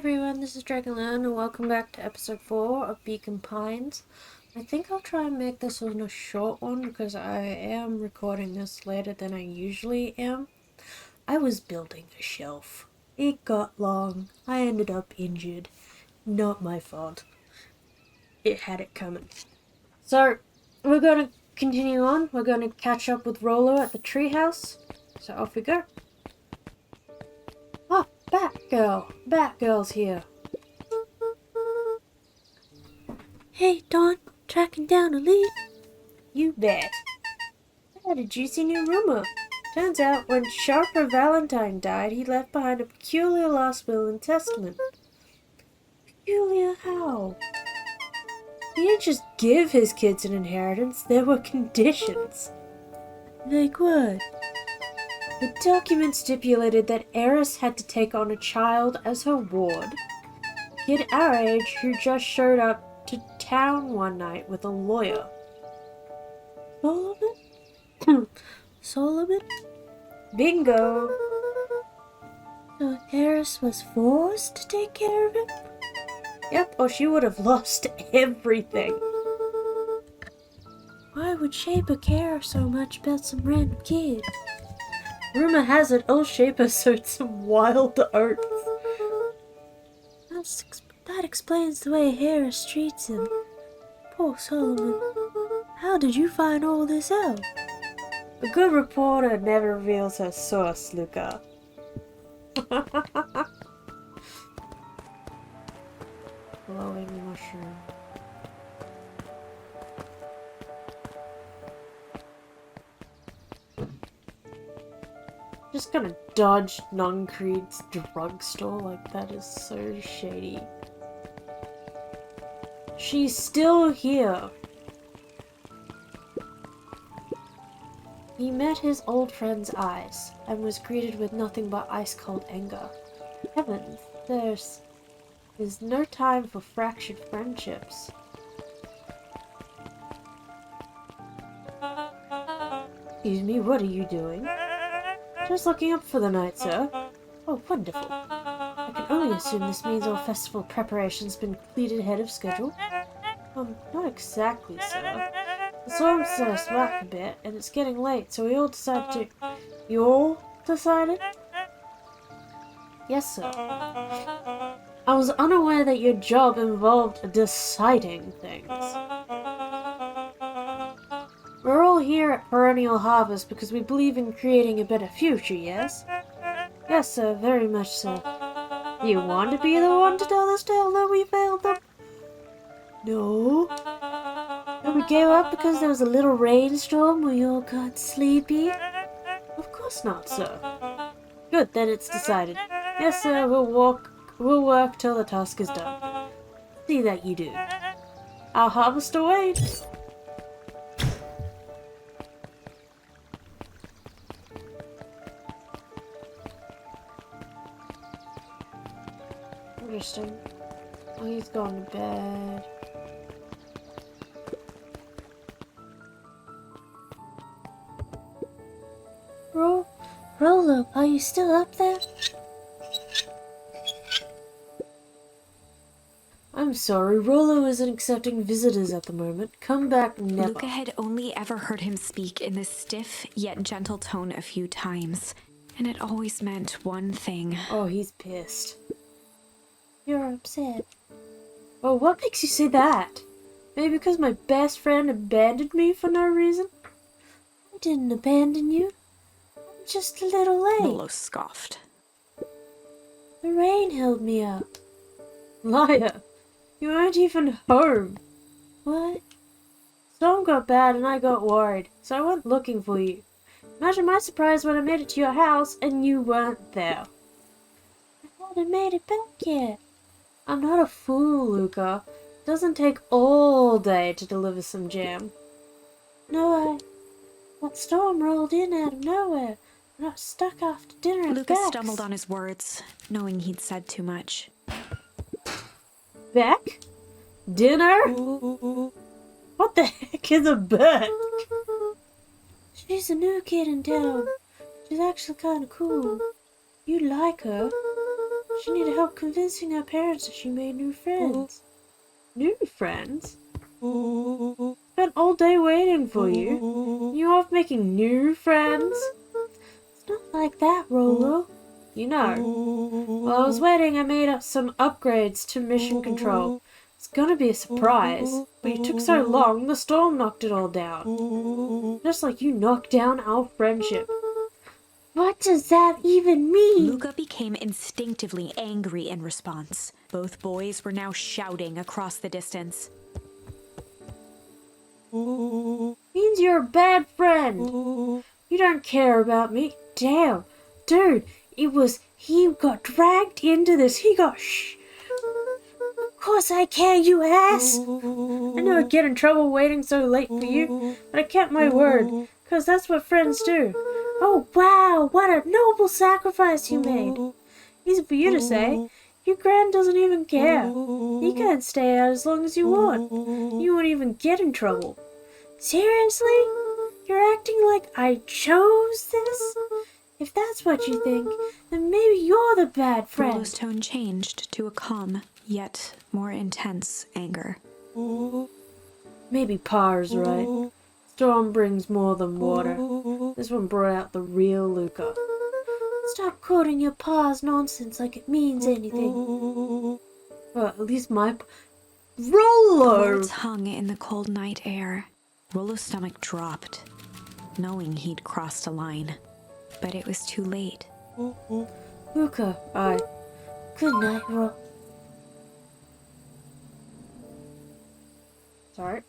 everyone, this is Dragonland and welcome back to episode 4 of Beacon Pines. I think I'll try and make this one a short one because I am recording this later than I usually am. I was building a shelf. It got long. I ended up injured. Not my fault. It had it coming. So, we're going to continue on. We're going to catch up with Rollo at the treehouse. So off we go. Oh, Batgirl. Batgirl's here. Hey, Dawn. Tracking down a lead? You bet. I had a juicy new rumor. Turns out when Sharper Valentine died, he left behind a peculiar last will and testament. Peculiar how? He didn't just give his kids an inheritance, there were conditions. Like what? The document stipulated that Eris had to take on a child as her ward. A kid our age who just showed up to town one night with a lawyer. Solomon? Solomon? Bingo! So Eris was forced to take care of him? Yep, or she would have lost everything. Why would Shaper care so much about some random kid? Rumor has it old Shaper sowed some wild oats. That explains the way Harris treats him. Poor Solomon. How did you find all this out? A good reporter never reveals her source, Luca. Glowing mushroom. Just gonna dodge Non-Creed's drugstore, like that is so shady. She's still here. He met his old friend's eyes, and was greeted with nothing but ice-cold anger. Heavens, there's no time for fractured friendships. Excuse me, what are you doing? Just looking up for the night, sir. Oh, wonderful. I can only assume this means all festival preparations been completed ahead of schedule. Not exactly, sir. The storm's set us back a bit, and it's getting late, so we all decided to... You all decided? Yes, sir. I was unaware that your job involved deciding things. We're all here at Perennial Harvest because we believe in creating a better future, yes? Yes, sir, very much so. You want to be the one to tell this tale that we failed them? No. And we gave up because there was a little rainstorm we all got sleepy? Of course not, sir. Good, then it's decided. Yes, sir, we'll work till the task is done. See that you do. Our harvest awaits. Interesting. Oh, he's gone to bed. Rollo, are you still up there? I'm sorry, Rollo isn't accepting visitors at the moment. Come back never. Luca had only ever heard him speak in this stiff yet gentle tone a few times, and it always meant one thing. Oh, he's pissed. You're upset. Well, what makes you say that? Maybe because my best friend abandoned me for no reason? I didn't abandon you. I'm just a little late. Rollo scoffed. The rain held me up. Liar. You weren't even home. What? Storm got bad and I got worried, so I went looking for you. Imagine my surprise when I made it to your house and you weren't there. I hadn't made it back yet. I'm not a fool, Luca. It doesn't take all day to deliver some jam. No, that storm rolled in out of nowhere. I got stuck after dinner at Luca Beck's. stumbled on his words, knowing he'd said too much. Beck? Dinner? What the heck is a Beck? She's a new kid in town. She's actually kind of cool. You like her. She needed help convincing her parents that she made new friends. New friends? Spent all day waiting for you. You off making new friends? It's not like that, Rolo. You know. While I was waiting, I made up some upgrades to mission control. It's gonna be a surprise, but you took so long, the storm knocked it all down. Just like you knocked down our friendship. What does that even mean? Luca became instinctively angry in response. Both boys were now shouting across the distance. Means you're a bad friend. You don't care about me. Damn. Dude, he got dragged into this. Of course I care, you ass. I knew I'd get in trouble waiting so late for you, but I kept my word, 'cause that's what friends do. Oh wow, what a noble sacrifice you made. Easy for you to say. Your grand doesn't even care. You can't stay out as long as you want. You won't even get in trouble. Seriously? You're acting like I chose this? If that's what you think, then maybe you're the bad friend. Rolo's tone changed to a calm, yet more intense anger. Maybe Par's right. Storm brings more than water. This one brought out the real Luca. Stop quoting your Pa's nonsense like it means anything. Well, at least my Rolo! Words hung in the cold night air. Rolo's stomach dropped, knowing he'd crossed a line. But it was too late. Luca, good night, Sorry.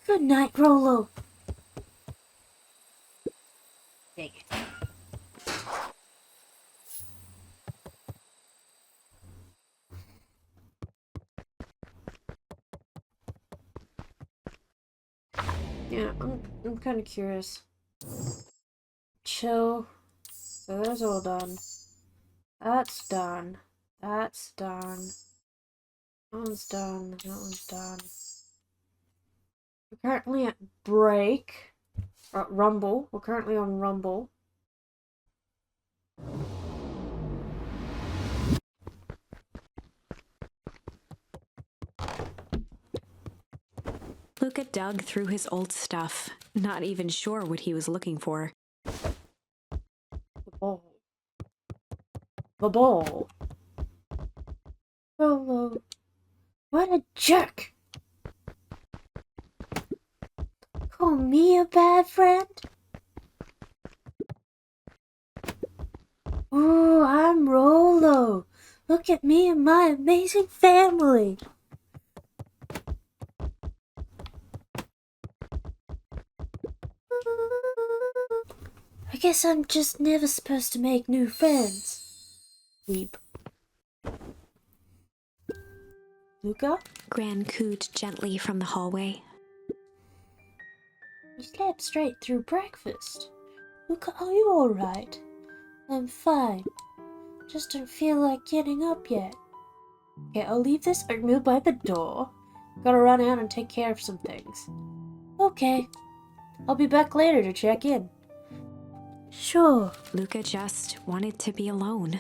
Good night, Rolo. Dang it. Yeah, I'm kind of curious. Chill. So that's all done. That's done. That's done. That one's done. That one's done. We're currently at break. Rumble. We're currently on Rumble. Luca dug through his old stuff, not even sure what he was looking for. The ball. The ball. Rolo. What a jerk! Call me a bad friend? Ooh, I'm Rolo. Look at me and my amazing family. I guess I'm just never supposed to make new friends. Weep. Luca? Gran cooed gently from the hallway. You slept straight through breakfast. Luca, are you alright? I'm fine. Just don't feel like getting up yet. Okay, I'll leave this oatmeal by the door. Gotta run out and take care of some things. Okay. I'll be back later to check in. Sure. Luca just wanted to be alone.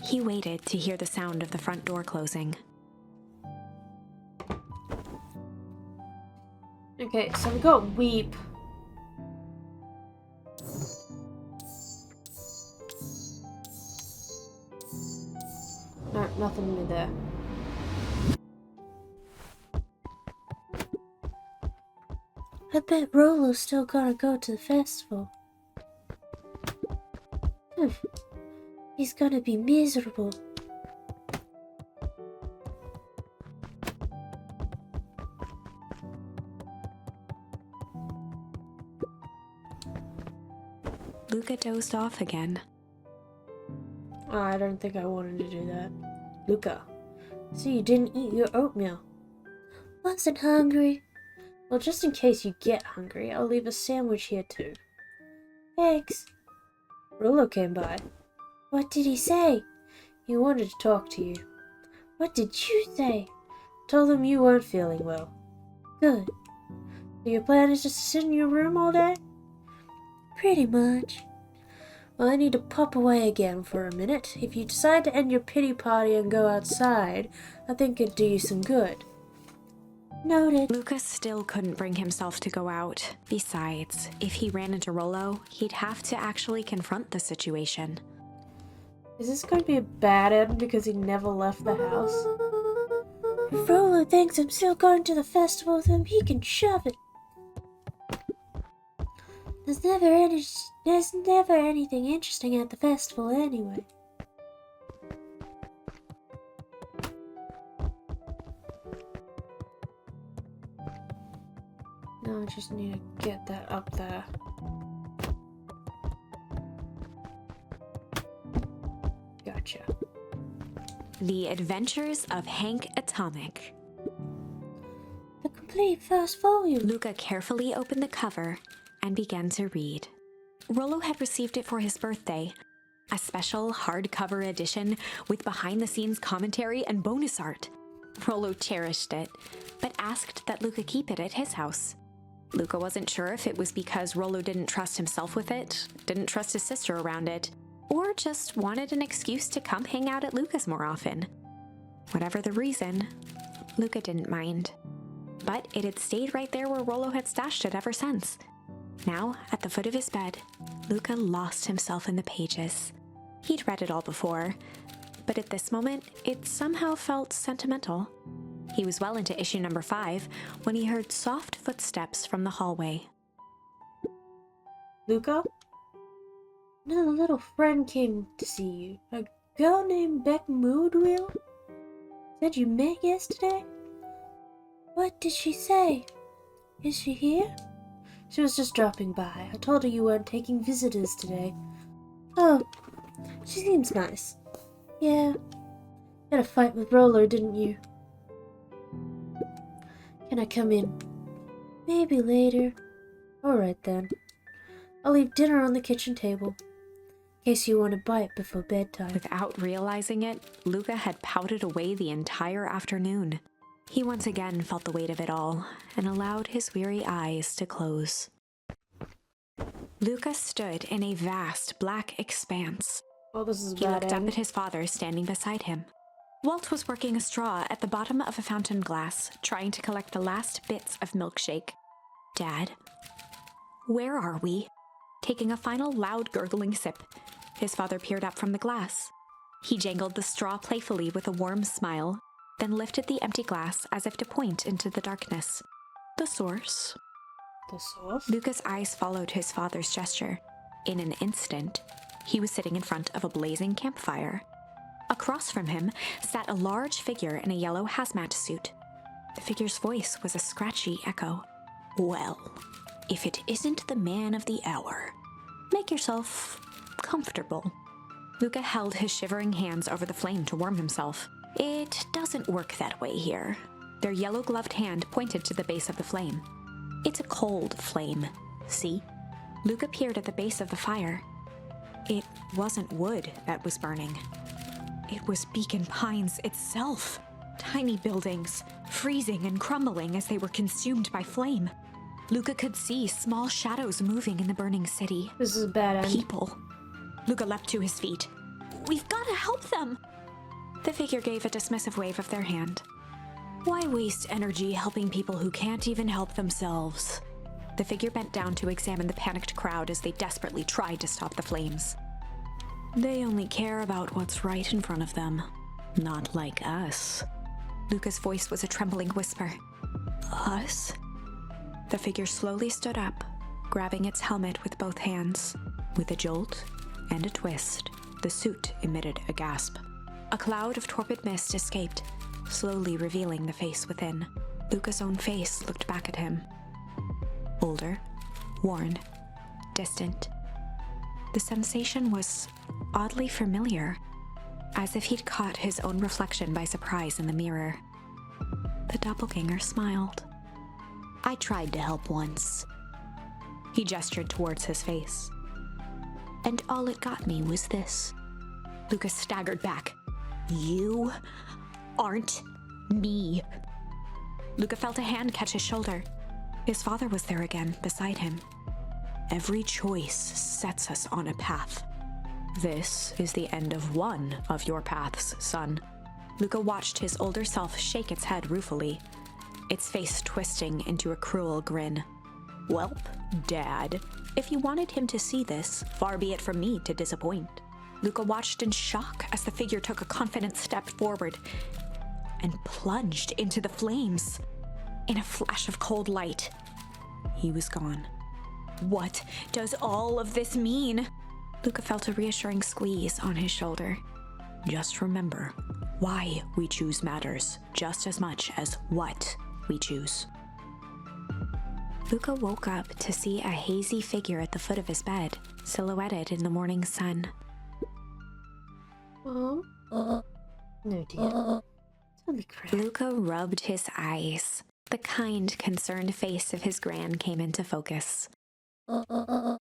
He waited to hear the sound of the front door closing. Okay, so we got Weep. No, nothing new there. I bet Rolo's still gonna go to the festival. He's gonna be miserable. Luca dozed off again. Oh, I don't think I wanted to do that. Luca, so you didn't eat your oatmeal. Wasn't hungry. Well, just in case you get hungry, I'll leave a sandwich here too. Thanks. Rolo came by. What did he say? He wanted to talk to you. What did you say? Told him you weren't feeling well. Good. So your plan is just to sit in your room all day? Pretty much. Well, I need to pop away again for a minute. If you decide to end your pity party and go outside, I think it'd do you some good. Noted. Lucas still couldn't bring himself to go out. Besides, if he ran into Rollo, he'd have to actually confront the situation. Is this going to be a bad end because he never left the house? If Rollo thinks I'm still going to the festival with him, he can shove it. There's never anything interesting at the festival anyway. No, I just need to get that up there. Gotcha. The Adventures of Hank Atomic. The complete first volume. Luca carefully opened the cover and began to read. Rollo had received it for his birthday, a special hardcover edition with behind-the-scenes commentary and bonus art. Rollo cherished it, but asked that Luca keep it at his house. Luca wasn't sure if it was because Rollo didn't trust himself with it, didn't trust his sister around it, or just wanted an excuse to come hang out at Luca's more often. Whatever the reason, Luca didn't mind. But it had stayed right there where Rollo had stashed it ever since. Now, at the foot of his bed, Luca lost himself in the pages. He'd read it all before, but at this moment, it somehow felt sentimental. He was well into issue number 5 when he heard soft footsteps from the hallway. Luca? Another little friend came to see you. A girl named Beck Moodwheel? Said you met yesterday? What did she say? Is she here? She was just dropping by. I told her you weren't taking visitors today. Oh, she seems nice. Yeah. Had a fight with Roller, didn't you? Can I come in? Maybe later. Alright then. I'll leave dinner on the kitchen table, in case you want a bite before bedtime. Without realizing it, Luca had pouted away the entire afternoon. He once again felt the weight of it all and allowed his weary eyes to close. Luca stood in a vast black expanse. Oh, this is He bad. looked up at his father standing beside him. Walt was working a straw at the bottom of a fountain glass, trying to collect the last bits of milkshake. Dad, where are we? Taking a final loud gurgling sip, his father peered up from the glass. He jangled the straw playfully with a warm smile, then lifted the empty glass as if to point into the darkness. The source. The source? Luca's eyes followed his father's gesture. In an instant, he was sitting in front of a blazing campfire. Across from him sat a large figure in a yellow hazmat suit. The figure's voice was a scratchy echo. Well, if it isn't the man of the hour, make yourself comfortable. Luca held his shivering hands over the flame to warm himself. It doesn't work that way here. Their yellow-gloved hand pointed to the base of the flame. It's a cold flame, see? Luca peered at the base of the fire. It wasn't wood that was burning. It was Beacon Pines itself. Tiny buildings, freezing and crumbling as they were consumed by flame. Luca could see small shadows moving in the burning city. This is a bad end. People. Luca leapt to his feet. We've got to help them! The figure gave a dismissive wave of their hand. Why waste energy helping people who can't even help themselves? The figure bent down to examine the panicked crowd as they desperately tried to stop the flames. They only care about what's right in front of them, not like us. Luca's voice was a trembling whisper. Us? The figure slowly stood up, grabbing its helmet with both hands. With a jolt and a twist, the suit emitted a gasp. A cloud of torpid mist escaped, slowly revealing the face within. Luca's own face looked back at him. Older, worn, distant. The sensation was oddly familiar, as if he'd caught his own reflection by surprise in the mirror. The doppelganger smiled. I tried to help once. He gestured towards his face. And all it got me was this. Lucas staggered back. You aren't me. Luca felt a hand catch his shoulder. His father was there again, beside him. Every choice sets us on a path. This is the end of one of your paths, son. Luca watched his older self shake its head ruefully, its face twisting into a cruel grin. Welp, Dad, if you wanted him to see this, far be it from me to disappoint. Luca watched in shock as the figure took a confident step forward and plunged into the flames. In a flash of cold light, he was gone. What does all of this mean? Luca felt a reassuring squeeze on his shoulder. Just remember, why we choose matters just as much as what we choose. Luca woke up to see a hazy figure at the foot of his bed, silhouetted in the morning sun. Oh? No, dear. Holy crap. Luca rubbed his eyes. The kind, concerned face of his gran came into focus. How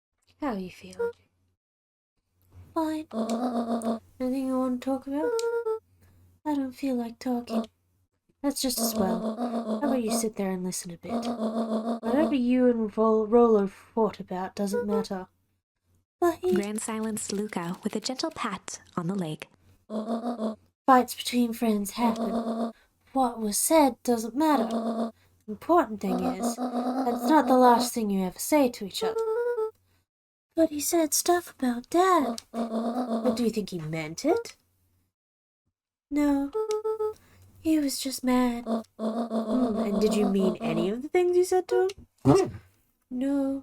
are you feeling? Fine. Anything you want to talk about? I don't feel like talking. That's just as well. How about you sit there and listen a bit? Whatever you and Rollo fought about doesn't matter. But Gran silenced Luca with a gentle pat on the leg. fights between friends happen. What was said doesn't matter. The important thing is, that's not the last thing you ever say to each other. But he said stuff about Dad. But do you think he meant it? No. He was just mad. And did you mean any of the things you said to him? No.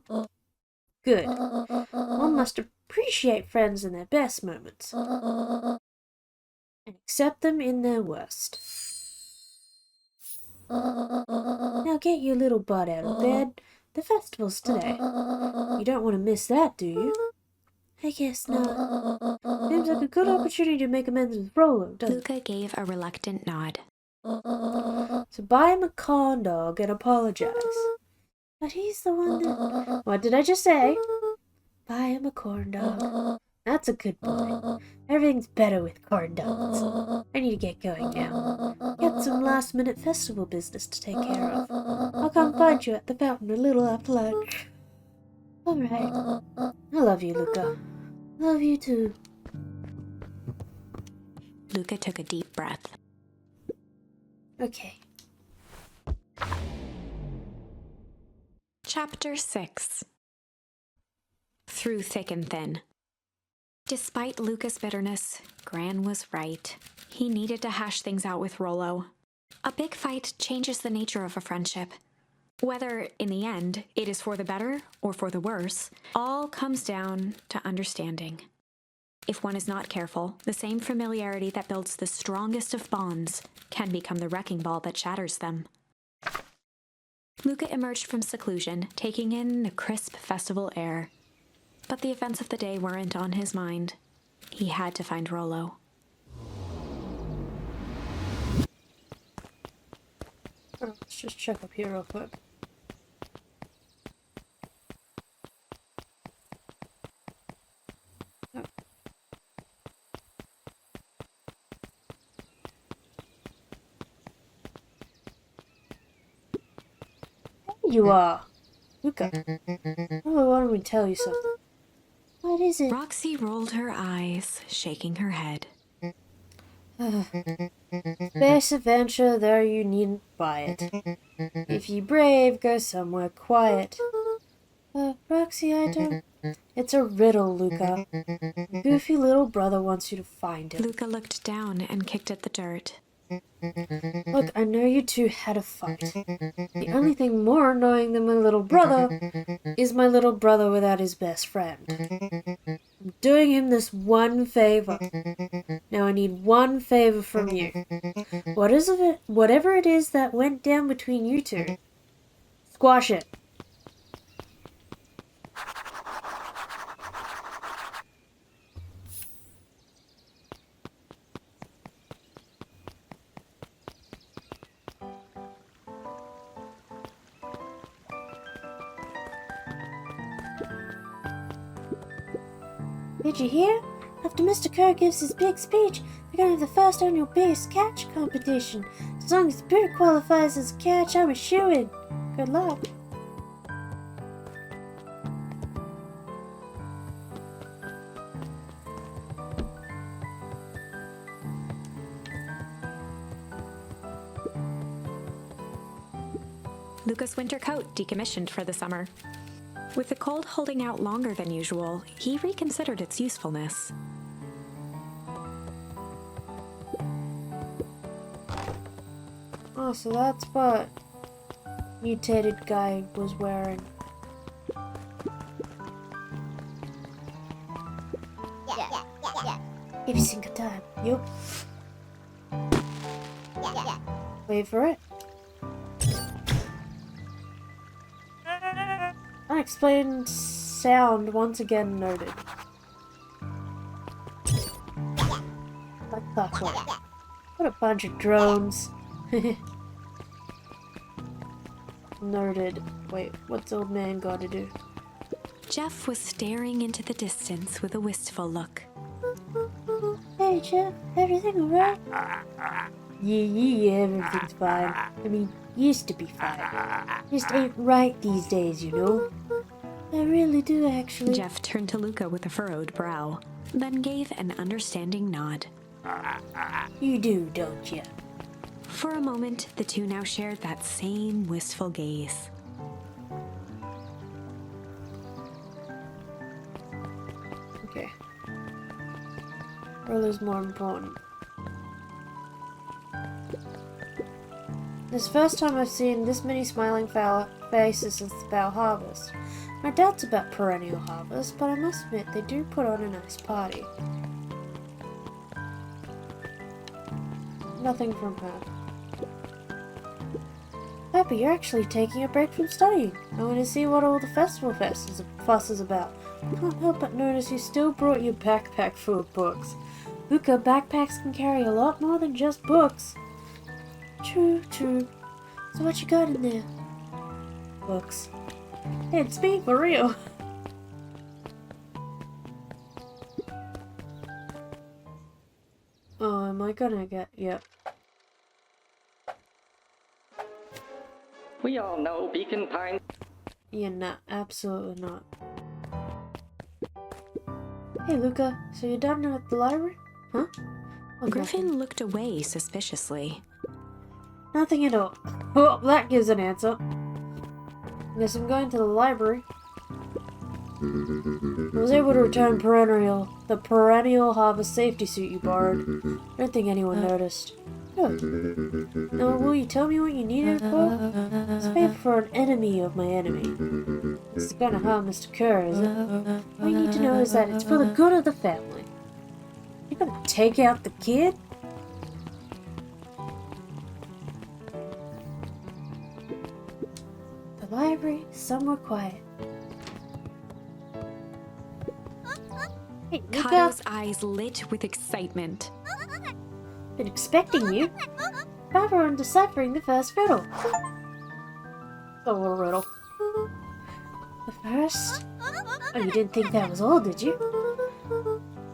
Good. One must appreciate friends in their best moments. And accept them in their worst. Now get your little butt out of bed. The festival's today. You don't want to miss that, do you? I guess not. Seems like a good opportunity to make amends with Rollo, doesn't it? Luca gave a reluctant nod. So buy him a corn dog and apologize. But he's the one that... What did I just say? Buy him a corn dog. That's a good boy. Everything's better with corn dogs. I need to get going now. Got some last-minute festival business to take care of. I'll come find you at the fountain a little after lunch. All right. I love you, Luca. Love you too. Luca took a deep breath. Okay. Chapter 6. Through thick and thin. Despite Luca's bitterness, Gran was right. He needed to hash things out with Rollo. A big fight changes the nature of a friendship. Whether, in the end, it is for the better or for the worse, all comes down to understanding. If one is not careful, the same familiarity that builds the strongest of bonds can become the wrecking ball that shatters them. Luca emerged from seclusion, taking in the crisp festival air. But the events of the day weren't on his mind. He had to find Rollo. Let's just check up here real quick. You are. Luca. Oh, why don't we tell you something? What is it? Roxy rolled her eyes, shaking her head. Space adventure, though you needn't buy it. If ye brave, go somewhere quiet. Roxy, I don't... It's a riddle, Luca. Goofy little brother wants you to find it. Luca looked down and kicked at the dirt. Look, I know you two had a fight. The only thing more annoying than my little brother is my little brother without his best friend. I'm doing him this one favor. Now I need one favor from you. Whatever it is that went down between you two, squash it. Did you hear? After Mr. Kerr gives his big speech, they're gonna have the first annual biggest catch competition. As long as Spirit qualifies as a catch, I'm a shoo-in. Good luck. Luca's winter coat decommissioned for the summer. With the cold holding out longer than usual, he reconsidered its usefulness. Oh, so that's what mutated guy was wearing. Every single time. Yup. Wait for it. Unexplained sound once again noted. Like clockwork. What a bunch of drones. Noted. Wait, what's old man gotta do? Jeff was staring into the distance with a wistful look. Hey Jeff, everything alright? Yeah, everything's fine. I mean, used to be fine. Just ain't right these days, you know? I really do, actually. Jeff turned to Luca with a furrowed brow, then gave an understanding nod. You do, don't you? For a moment, the two now shared that same wistful gaze. Okay. Roller's more important. This is the first time I've seen this many smiling faces since the Fowl Harvest. My doubts about Perennial Harvest, but I must admit they do put on a nice party. Nothing from her. Pepper, you're actually taking a break from studying. I want to see what all the festival fuss is about. I can't help but notice you still brought your backpack full of books. Luca, backpacks can carry a lot more than just books. True, true. So what you got in there? Books. Hey, it's me, for real. Oh, am I gonna get... Yep. We all know Beacon Pine. Yeah, nah, absolutely not. Hey, Luca, so you're done at the library? Huh? Oh, Griffin looked away suspiciously. Nothing at all. Well, that gives an answer. Guess I'm going to the library. I was able to return the perennial harvest safety suit you borrowed. I don't think anyone noticed. Good. Now, will you tell me what you need it for? It's paper for an enemy of my enemy. This is gonna harm Mr. Kerr, is it? All you need to know is that it's for the good of the family. You're gonna take out the kid? The library, somewhere quiet. Hey, Luca! Kato's eyes lit with excitement. Been expecting you. Papa on deciphering the first riddle. The little riddle. The first? Oh, you didn't think that was all, did you?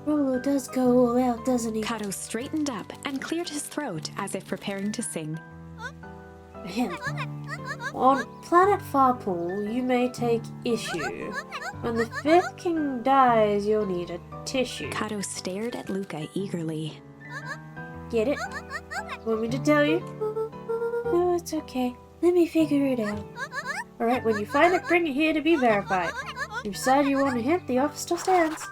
Rolo does go all out, doesn't he? Kato straightened up and cleared his throat as if preparing to sing. Him. On planet Farpool, you may take issue. When the fifth king dies, you'll need a tissue. Kato stared at Luca eagerly. Get it? Want me to tell you? No, it's okay. Let me figure it out. Alright, when you find it, bring it here to be verified. If you decide you want a hint, the offer still stands.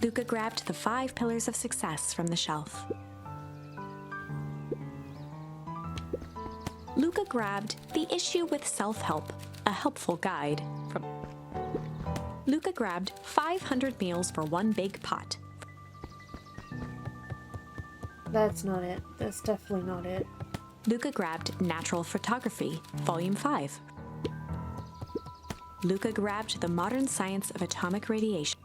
Luca grabbed the 5 pillars of success from the shelf. Luca grabbed The Issue with Self-Help, a helpful guide from... Luca grabbed 500 meals for one big pot. That's not it. That's definitely not it. Luca grabbed Natural Photography, Volume 5. Luca grabbed The Modern Science of Atomic Radiation.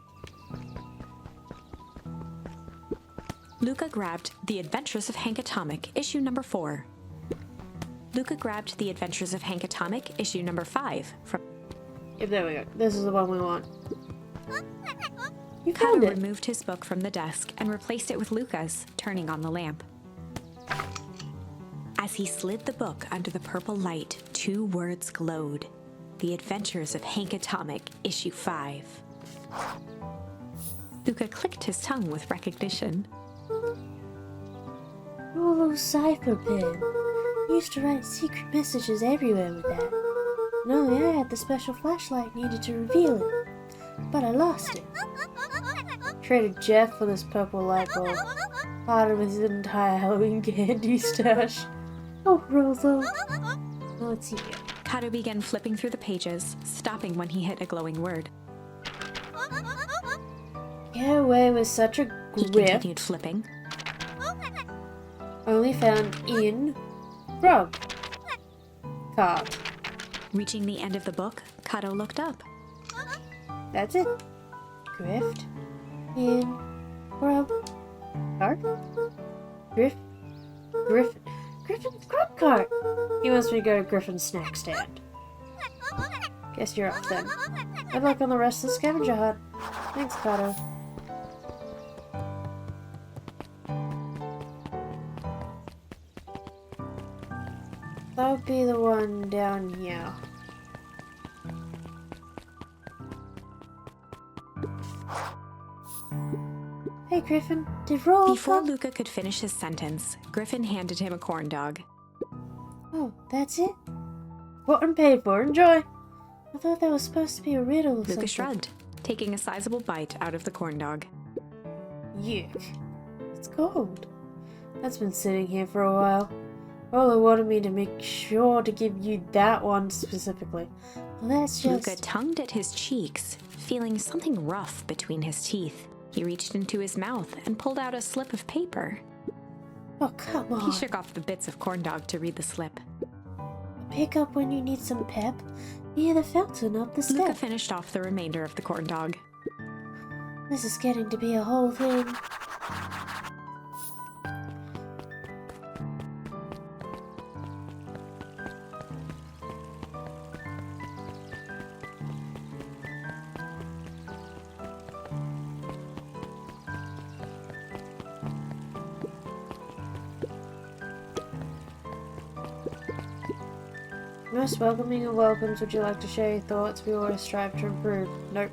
Luca grabbed The Adventures of Hank Atomic, issue number 4. Luca grabbed The Adventures of Hank Atomic, issue number 5 from... Yep, there we go. This is the one we want. You Kato found it. removed his book from the desk and replaced it with Luca's, turning on the lamp. As he slid the book under the purple light, 2 words glowed. The Adventures of Hank Atomic, issue 5. Luca clicked his tongue with recognition. Rollo's cipher pen. I used to write secret messages everywhere with that. And only I had the special flashlight needed to reveal it. But I lost it. Traded Jeff for this purple light bulb. Part of his entire Halloween candy stash. Oh, Rollo. Oh, let's see here. Kato began flipping through the pages, stopping when he hit a glowing word. Get away with such a He grip. continued flipping. Only found in Grub card. Reaching the end of the book, Kato looked up. That's it. Grift in Grub card. Griffin's Grub card. He wants me to go to Griffin's snack stand. Guess you're off then. Good luck on the rest of the scavenger hunt. Thanks, Kato. That would be the one down here. Hey Griffin, did Roll Before come? Luca could finish his sentence, Griffin handed him a corn dog. Oh, that's it? What I'm paid for, enjoy! I thought that was supposed to be a riddle or Luca something. shrugged, taking a sizable bite out of the corn dog. Yuck. It's cold. That's been sitting here for a while. Rollo wanted me to make sure to give you that one specifically. Well, that's just... Luca tongued at his cheeks, feeling something rough between his teeth. He reached into his mouth and pulled out a slip of paper. Oh, come on. He shook off the bits of corn dog to read the slip. Pick up when you need some pep. Near the fountain up the Luca step. finished off the remainder of the corn dog. This is getting to be a whole thing. Most welcoming of welcomes, would you like to share your thoughts? We always strive to improve. Nope.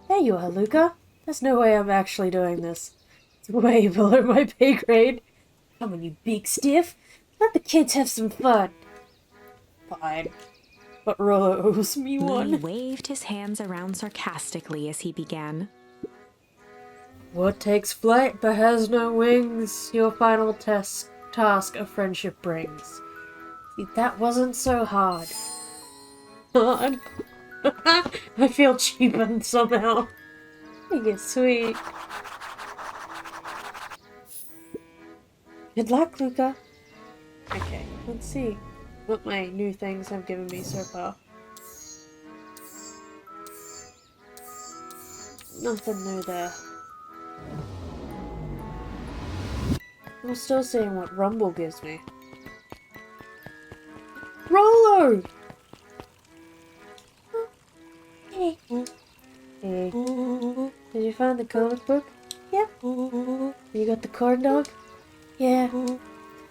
There you are, Luca. There's no way I'm actually doing this. It's way below my pay grade. Come on, you big stiff. Let the kids have some fun. Fine. But Rollo owes me Louis one. waved his hands around sarcastically as he began. What takes flight but has no wings? Your final task of friendship brings. See, that wasn't so hard. Hard. I feel cheapened somehow. I think it's sweet. Good luck, Luca. Okay, let's see what my new things have given me so far. Nothing new there. I'm still seeing what Rumble gives me. Rollo! Hey. Hey. Did you find the comic book? Yep. You got the corn dog? Yeah.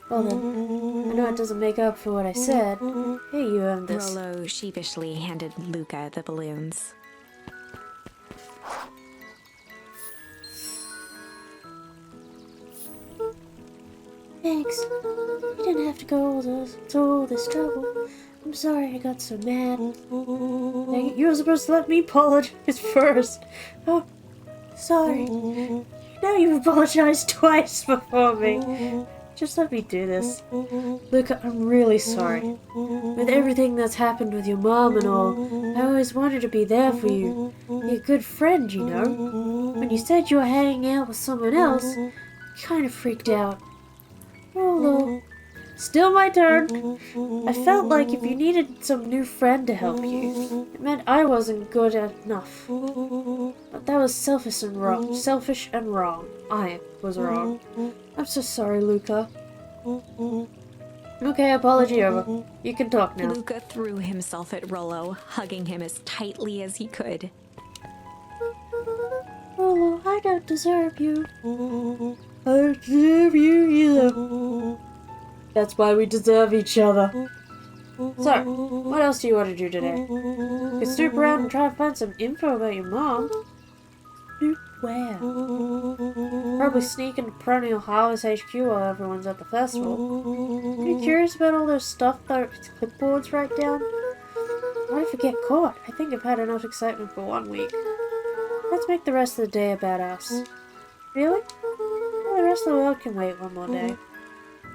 Well then, I know it doesn't make up for what I said. Hey, you earned this. Rollo sheepishly handed Luca the balloons. Thanks. You didn't have to go to all this trouble. I'm sorry I got so mad. Dang it, you were supposed to let me apologize first. Oh, sorry. Now you've apologized twice before me. Just let me do this. Luca, I'm really sorry. With everything that's happened with your mom and all, I always wanted to be there for you. You're a good friend, you know. When you said you were hanging out with someone else, I kind of freaked out. Rollo. Still my turn. I felt like if you needed some new friend to help you, it meant I wasn't good enough. But that was selfish and wrong. Selfish and wrong. I was wrong. I'm so sorry, Luca. Okay, apology over. You can talk now. Luca threw himself at Rollo, hugging him as tightly as he could. Rollo, I don't deserve you. I don't deserve you either. That's why we deserve each other. So, what else do you want to do today? You can snoop around and try to find some info about your mom. Snoop where? Probably sneak into Perennial Harvest HQ while everyone's at the festival. Are you curious about all those stuff those clipboards write down? What if we get caught? I think I've had enough excitement for 1 week. Let's make the rest of the day about us. Really? Well, the rest of the world can wait one more day.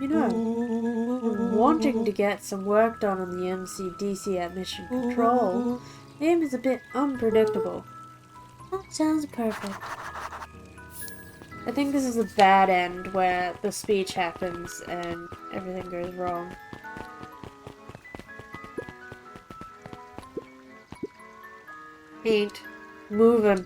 You know, I'm wanting to get some work done on the MCDC at Mission Control. The name is a bit unpredictable. That sounds perfect. I think this is a bad end where the speech happens and everything goes wrong. Ain't moving.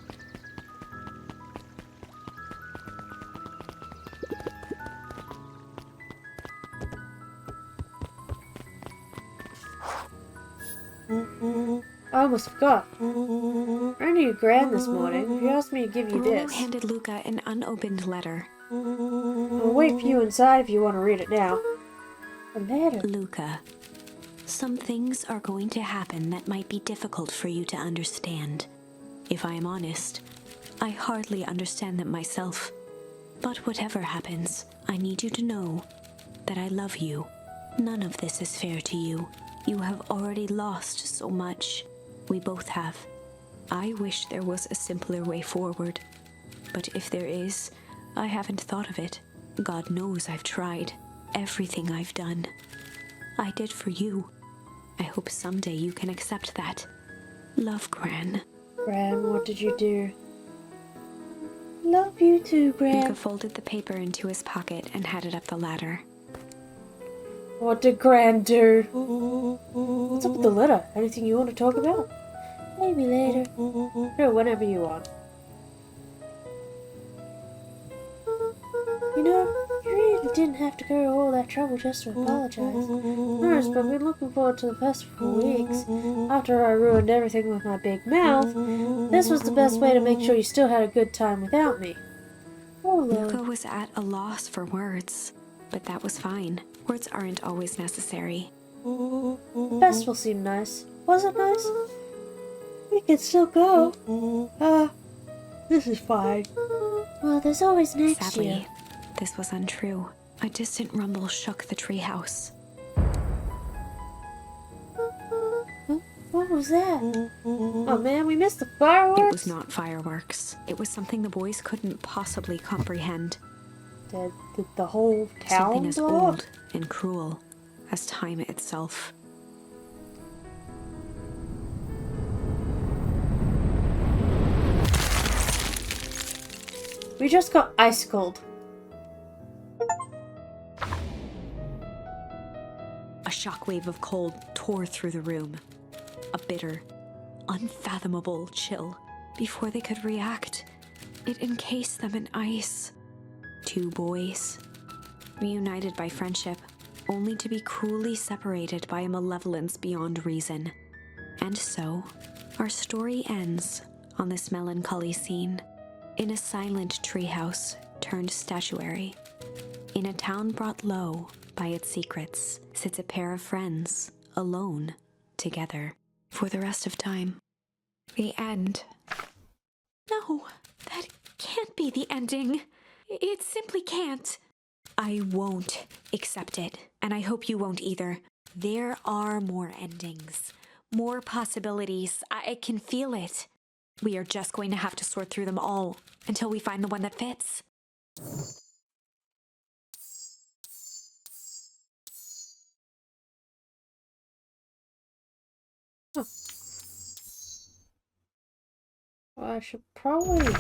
I almost forgot. Ran to your gran this morning. She asked me to give you Rollo this. handed Luca an unopened letter. I'll wait for you inside if you want to read it now. A letter. Luca, some things are going to happen that might be difficult for you to understand. If I am honest, I hardly understand them myself. But whatever happens, I need you to know that I love you. None of this is fair to you. You have already lost so much. We both have. I wish there was a simpler way forward. But if there is, I haven't thought of it. God knows I've tried. Everything I've done, I did for you. I hope someday you can accept that. Love, Gran. Gran, what did you do? Love you too, Gran. Luca folded the paper into his pocket and headed up the ladder. What did Gran do? What's up with the letter? Anything you want to talk about? Maybe later. No, whenever you want. You know, you really didn't have to go to all that trouble just to apologize. Honest, but I've been looking forward to the festival for weeks. After I ruined everything with my big mouth, this was the best way to make sure you still had a good time without me. Oh, Luca was at a loss for words, but that was fine. Words aren't always necessary. The festival seemed nice. Was it nice? We can still go. This is fine. Well, there's always next Sadly, year. this was untrue. A distant rumble shook the treehouse. What was that? Oh man, we missed the fireworks? It was not fireworks. It was something the boys couldn't possibly comprehend. Did the whole town Something as blow up? old and cruel as time itself. We just got icicled. A shockwave of cold tore through the room. A bitter, unfathomable chill. Before they could react, it encased them in ice. Two boys, reunited by friendship, only to be cruelly separated by a malevolence beyond reason. And so, our story ends on this melancholy scene. In a silent treehouse turned statuary, in a town brought low by its secrets, sits a pair of friends, alone, together, for the rest of time. The end. No, that can't be the ending. It simply can't. I won't accept it, and I hope you won't either. There are more endings, more possibilities. I can feel it. We are just going to have to sort through them all until we find the one that fits. Well, I should probably...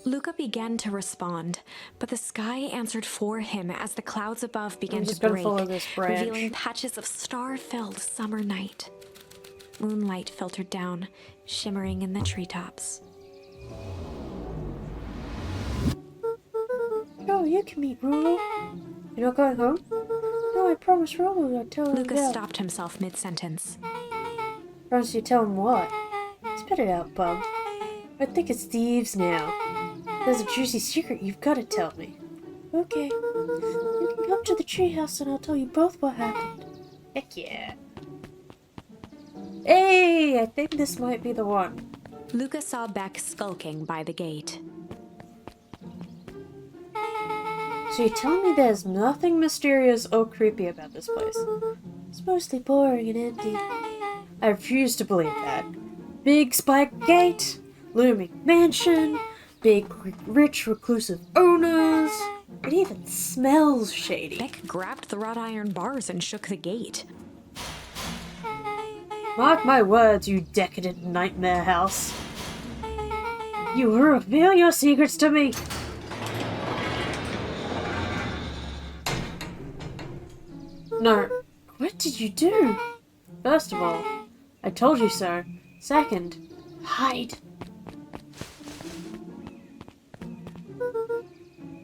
Luca began to respond, but the sky answered for him as the clouds above began I'm to just gonna break, follow this branch. revealing patches of star-filled summer night. Moonlight filtered down, shimmering in the treetops. Oh, you can meet Rollo. You're not going home? No, I promised Rollo I'd tell him Luca that. stopped himself mid-sentence. Promise you tell him what? Spit it out, bub. I think it's thieves now. There's a juicy secret you've got to tell me. Okay. You can come to the treehouse and I'll tell you both what happened. Heck yeah. Hey, I think this might be the one. Luca saw Beck skulking by the gate. So you're telling me there's nothing mysterious or creepy about this place? It's mostly boring and empty. I refuse to believe that. Big spiked gate, looming mansion, big, rich, reclusive owners. It even smells shady. Beck grabbed the wrought iron bars and shook the gate. Mark my words, you decadent nightmare house. You will reveal your secrets to me. No, what did you do? First of all, I told you so. Second, hide.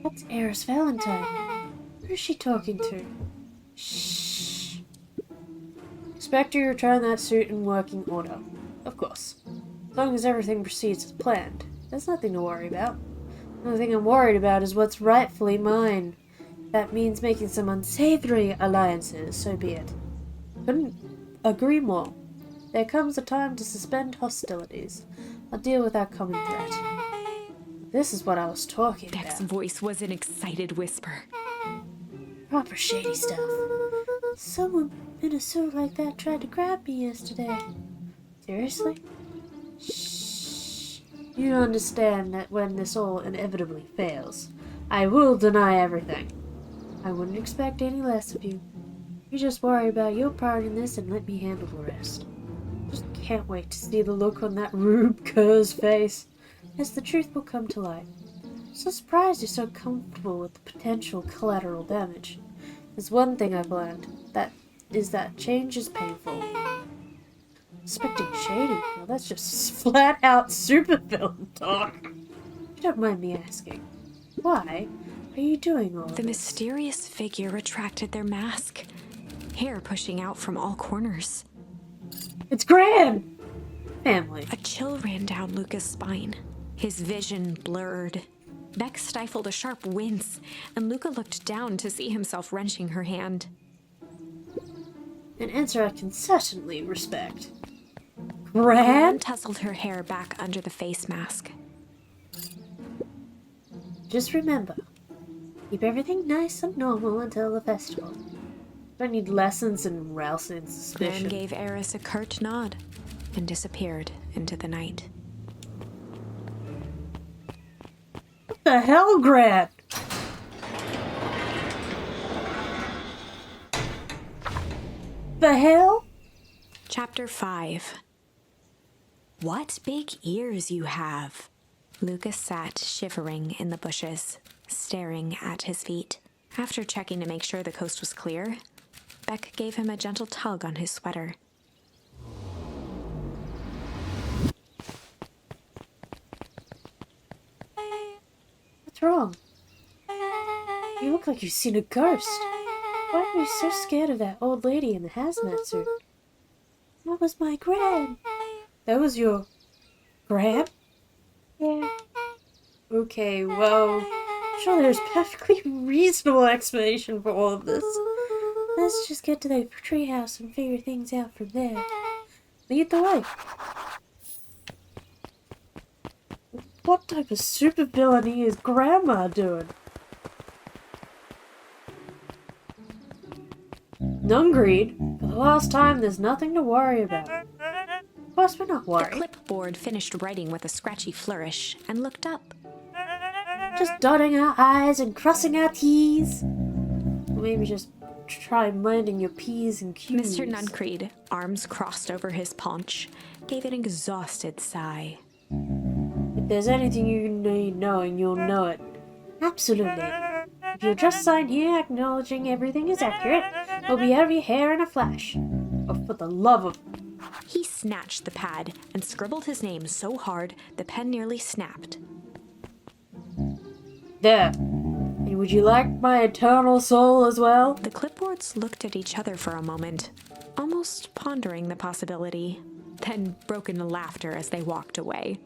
That's Eris Valentine. Who's she talking to? Shh. Expect you to return that suit in working order. Of course. As long as everything proceeds as planned, there's nothing to worry about. The only thing I'm worried about is what's rightfully mine. That means making some unsavory alliances, so be it. Couldn't agree more. There comes a time to suspend hostilities. I'll deal with that common threat. This is what I was talking Beck's about. voice was an excited whisper. Proper shady stuff. Someone in a suit like that tried to grab me yesterday. Seriously? Shh. You understand that when this all inevitably fails, I will deny everything. I wouldn't expect any less of you. You just worry about your part in this and let me handle the rest. Just can't wait to see the look on that Rube Kerr's face as the truth will come to light. So surprised you're so comfortable with the potential collateral damage. There's one thing I've learned, that change is painful. Suspecting shady? Well, that's just flat out supervillain talk. You don't mind me asking, why are you doing all The this? mysterious figure retracted their mask, hair pushing out from all corners. It's Gran! Family. A chill ran down Luca's spine. His vision blurred. Beck stifled a sharp wince, and Luca looked down to see himself wrenching her hand. An answer I can certainly respect. Gran Gran? tousled her hair back under the face mask. Just remember, keep everything nice and normal until the festival. Don't need lessons in rousing Gran suspicion. gave Eris a curt nod and disappeared into the night. What the hell, Gran? The hell? Chapter 5. What big ears you have! Lucas sat shivering in the bushes, staring at his feet. After checking to make sure the coast was clear, Beck gave him a gentle tug on his sweater. What's wrong? You look like you've seen a ghost. Why are you so scared of that old lady in the hazmat suit? That was my Gran. That was your Gran? Yeah. Okay, well, sure there's perfectly reasonable explanation for all of this. Let's just get to the treehouse and figure things out from there. Lead the way. What type of supervillainy is Grandma doing? Nungreed, for the last time, there's nothing to worry about. Of course, we're not The worried. clipboard finished writing with a scratchy flourish and looked up. Just dotting our I's and crossing our T's. Or maybe just try minding your P's and Q's. Mr. Nuncreed, arms crossed over his paunch, gave an exhausted sigh. If there's anything you need knowing, you'll know it. Absolutely. If you'll just sign here acknowledging everything is accurate, we'll be out of your hair in a flash. Oh, for the love of... He snatched the pad and scribbled his name so hard the pen nearly snapped. There. And would you like my eternal soul as well? The clipboards looked at each other for a moment, almost pondering the possibility, then broke into laughter as they walked away.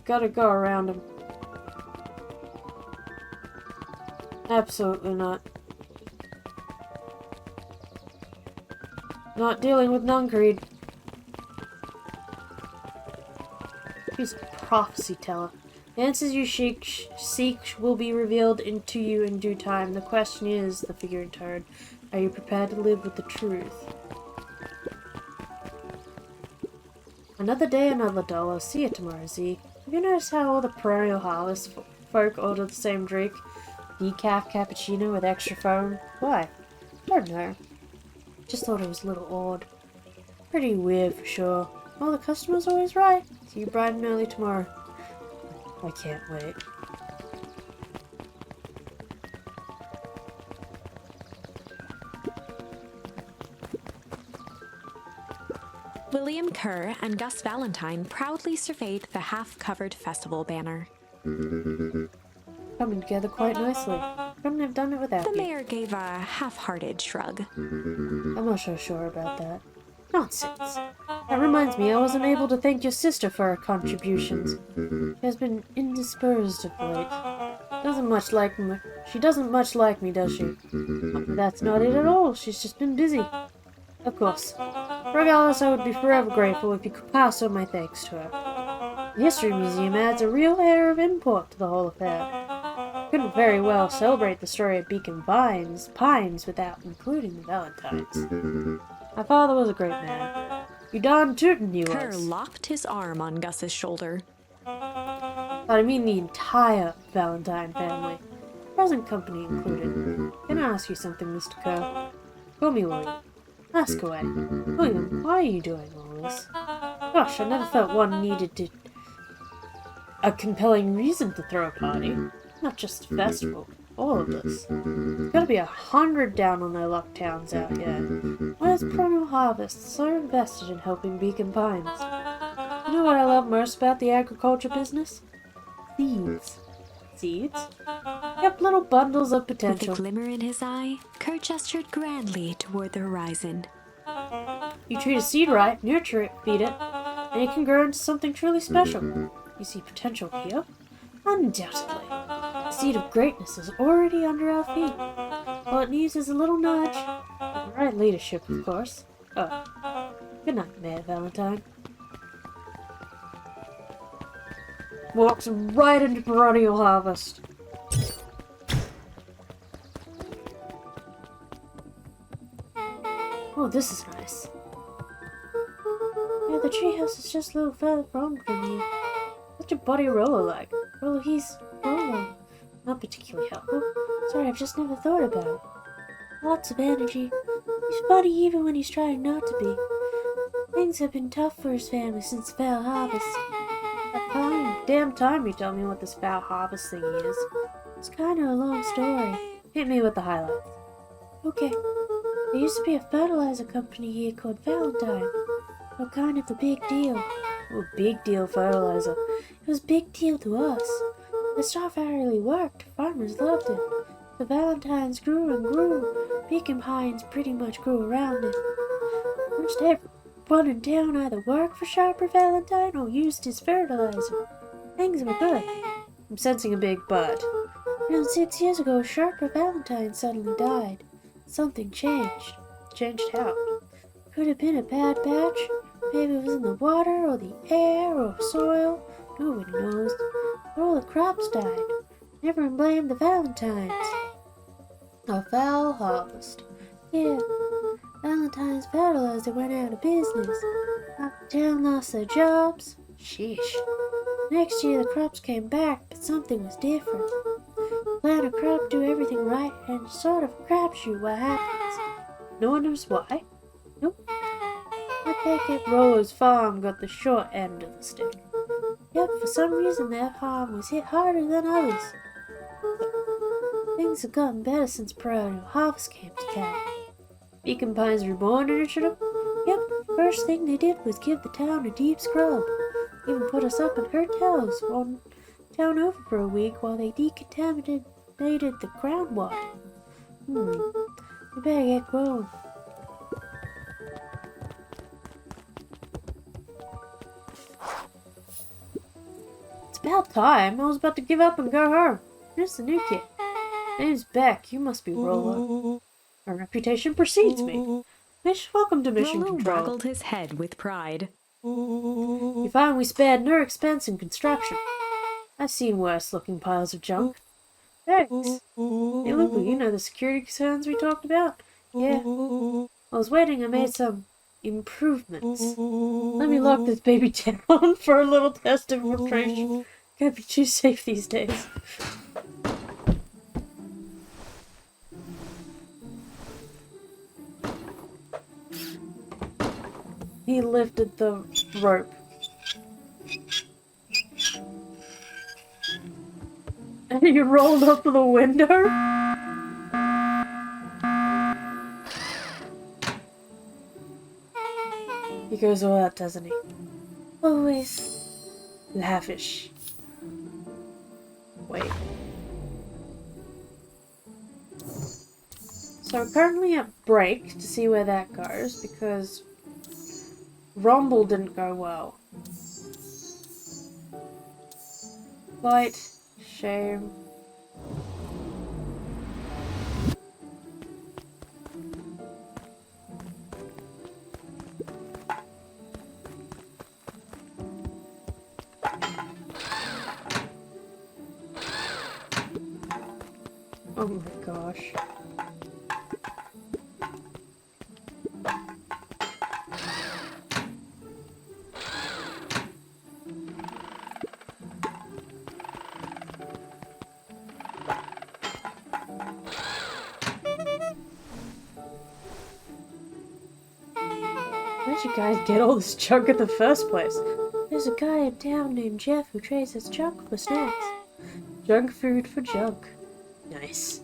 Gotta go around him. Absolutely not. Not dealing with Nuncreed. He's a prophecy teller. The answers you seek will be revealed to you in due time. The question is, the figure intoned, are you prepared to live with the truth? Another day, another dollar. See you tomorrow, Zeke. Have you noticed how all the Perennial Harvest folk order the same drink? Decaf cappuccino with extra foam? Why? I don't know. Just thought it was a little odd. Pretty weird for sure. Well, the customer's always right. See you bright and early tomorrow. I can't wait. William Kerr and Gus Valentine proudly surveyed the half-covered festival banner. Coming together quite nicely. Couldn't have done it without The you. mayor gave a half-hearted shrug. I'm not so sure about that. Nonsense. That reminds me, I wasn't able to thank your sister for her contributions. She has been indisposed of late. She doesn't much like me, does she? That's not it at all. She's just been busy. Of course. Regardless, I would be forever grateful if you could pass on my thanks to her. The History Museum adds a real air of import to the whole affair. Couldn't very well celebrate the story of Beacon Pines without including the Valentines. My father was a great man. You darn tootin' he Kerr was. locked his arm on Gus's shoulder. But I mean the entire Valentine family. Present company included. Can I ask you something, Mr. Kerr? Call me William. Ask away. William, why are you doing all this? Gosh, I never felt one needed a compelling reason to throw a party. Not just a festival. All of this. There's gotta be 100 down on their luck towns out here. Why is Perennial Harvest so invested in helping Beacon Pines? You know what I love most about the agriculture business? Seeds. Seeds? Yep, little bundles of With potential. a glimmer in his eye, Kerr gestured grandly toward the horizon. You treat a seed right, nurture it, feed it, and it can grow into something truly special. You see potential here? Undoubtedly. The seed of greatness is already under our feet. All it needs is a little nudge. And the right leadership, of course. Oh. Good night, Mayor Valentine. Walks right into Perennial Harvest. Oh, this is nice. Yeah, the treehouse is just a little further from you. What's your buddy Rollo like? Well, he's not particularly helpful. Sorry, I've just never thought about it. Lots of energy. He's funny even when he's trying not to be. Things have been tough for his family since Foul Harvest. Damn time you tell me what this Foul Harvest thing is. It's kind of a long story. Hit me with the highlights. Okay. There used to be a fertilizer company here called Valentine. Well, kind of a big deal. Oh, big deal fertilizer. It was a big deal to us. The stuff really worked. Farmers loved it. The Valentines grew and grew. Beacon Pines pretty much grew around it. Most everyone in town either worked for Sharper Valentine or used his fertilizer. Things were good. I'm sensing a big but. Around 6 years ago, Sharper Valentine suddenly died. Something changed. Changed how? Could have been a bad batch. Maybe it was in the water, or the air, or soil. Nobody knows. But all the crops died. Everyone blamed the Valentines. A foul harvest. Yeah. Valentine's fertilizer went out of business. Half the town lost their jobs. Sheesh. Next year the crops came back, but something was different. Plant a crop, do everything right, and it's sort of a crapshoot what happens. No one knows why? Nope. I think at Rollo's farm got the short end of the stick. Yep, for some reason that farm was hit harder than others. Things have gotten better since Perennial Harvest came to town. Beacon Pines Reborn initiative? Yep, first thing they did was give the town a deep scrub. Even put us up in hotels on town over for a week while they decontaminated the groundwater. We better get going. About time. I was about to give up and go home. Here's the new kid. Name's Beck. You must be Rolo. My reputation precedes me. Welcome to Mission Rolo Control. waggled his head with pride. You find we spared no expense in construction. I've seen worse looking piles of junk. Thanks. Hey Luca, you know the security concerns we talked about? Yeah. While I was waiting, I made some improvements. Let me lock this baby down for a little test of infiltration. Can't be too safe these days. He lifted the rope. And he rolled up to the window? He goes all out, doesn't he? Always lavish. Wait. So I'm currently at break to see where that goes because Rumble didn't go well. Light, shame. Oh my gosh. Where'd you guys get all this junk in the first place? There's a guy in town named Jeff who trades his junk for snacks. Junk food for junk. Nice.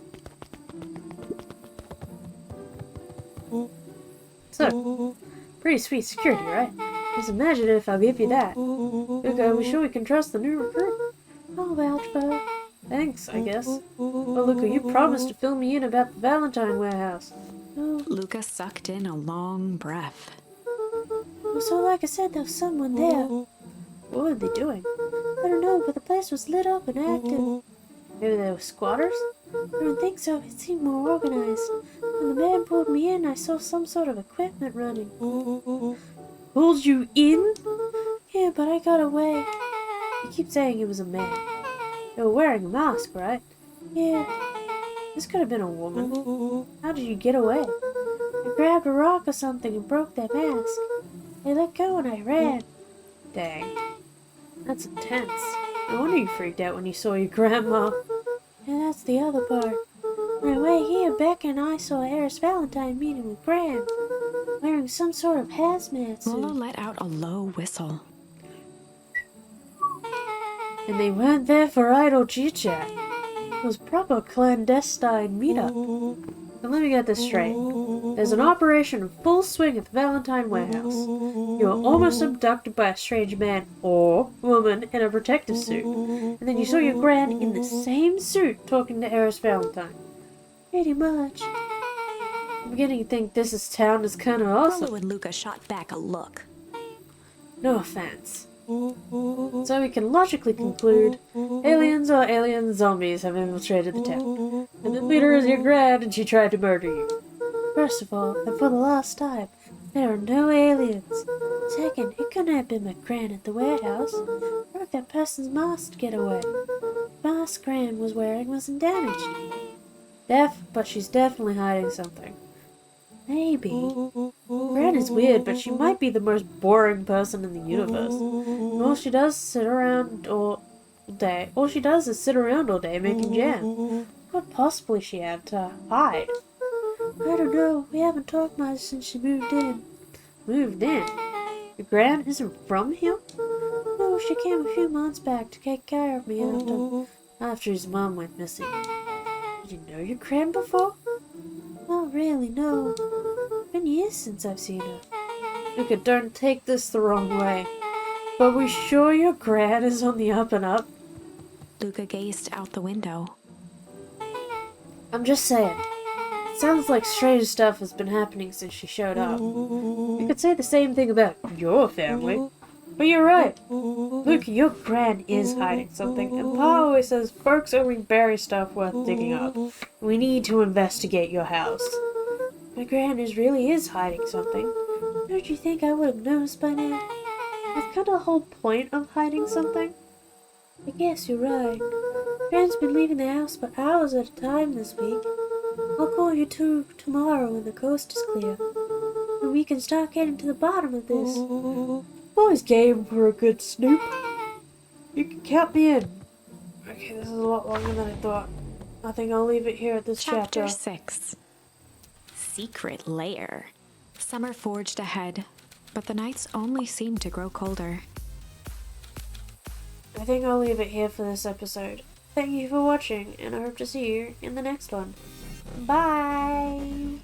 So, pretty sweet security, right? Just imagine if I'll give you that. Luca, are we sure we can trust the new recruit? I'll vouch for her. Thanks, I guess. Well, Luca, you promised to fill me in about the Valentine warehouse. Oh. Luca sucked in a long breath. Well, so like I said, there was someone there. What were they doing? I don't know, but the place was lit up and active. Maybe they were squatters? I don't think so. It seemed more organized. When the man pulled me in, I saw some sort of equipment running. Pulled you in? Yeah, but I got away. You keep saying it was a man. They were wearing a mask, right? Yeah. This could have been a woman. How did you get away? I grabbed a rock or something and broke their mask. They let go and I ran. Dang. That's intense. No wonder you freaked out when you saw your grandma. And that's the other part. On our way here, Becca and I saw Eris Valentine meeting with Graham, wearing some sort of hazmat Rolo suit. let out a low whistle. And they weren't there for idle chit-chat. It was proper clandestine meetup. Now let me get this straight. There's an operation in full swing at the Valentine warehouse. You were almost abducted by a strange man or woman in a protective suit. And then you saw your gran in the same suit talking to Eris Valentine. Pretty much. I'm beginning to think this town is kind of awesome. Rolo and Luca shot back a look. No offense. So we can logically conclude aliens or alien zombies have infiltrated the town. And the leader is your gran and she tried to murder you. First of all, and for the last time, there are no aliens. Second, it couldn't have been my gran at the warehouse. Broke that person's mask to get away. The mask gran was wearing wasn't damaged. But she's definitely hiding something. Maybe. Gran is weird, but she might be the most boring person in the universe. And all she does is sit around all day. All she does is sit around all day making jam. What possibly she have to hide? I don't know. We haven't talked much since she moved in. Moved in? Your gran isn't from here? No, she came a few months back to take care of me after his mom went missing. Did you know your gran before? Not really, no. Been years since I've seen her. Luca, don't take this the wrong way. But we sure your gran is on the up and up? Luca gazed out the window. I'm just saying. It sounds like strange stuff has been happening since she showed up. You could say the same thing about your family. But you're right. Look, your gran is hiding something, and Pa always says folks only bury stuff worth digging up. We need to investigate your house. My gran really is hiding something. Don't you think I would have noticed by now? That's kind of the whole point of hiding something. I guess you're right. Gran's been leaving the house for hours at a time this week. I'll call you two tomorrow when the coast is clear, and we can start getting to the bottom of this. Always game for a good snoop. You can count me in. Okay, this is a lot longer than I thought. I think I'll leave it here at this chapter. Chapter 6. Secret Lair. Summer forged ahead, but the nights only seemed to grow colder. I think I'll leave it here for this episode. Thank you for watching, and I hope to see you in the next one. Bye!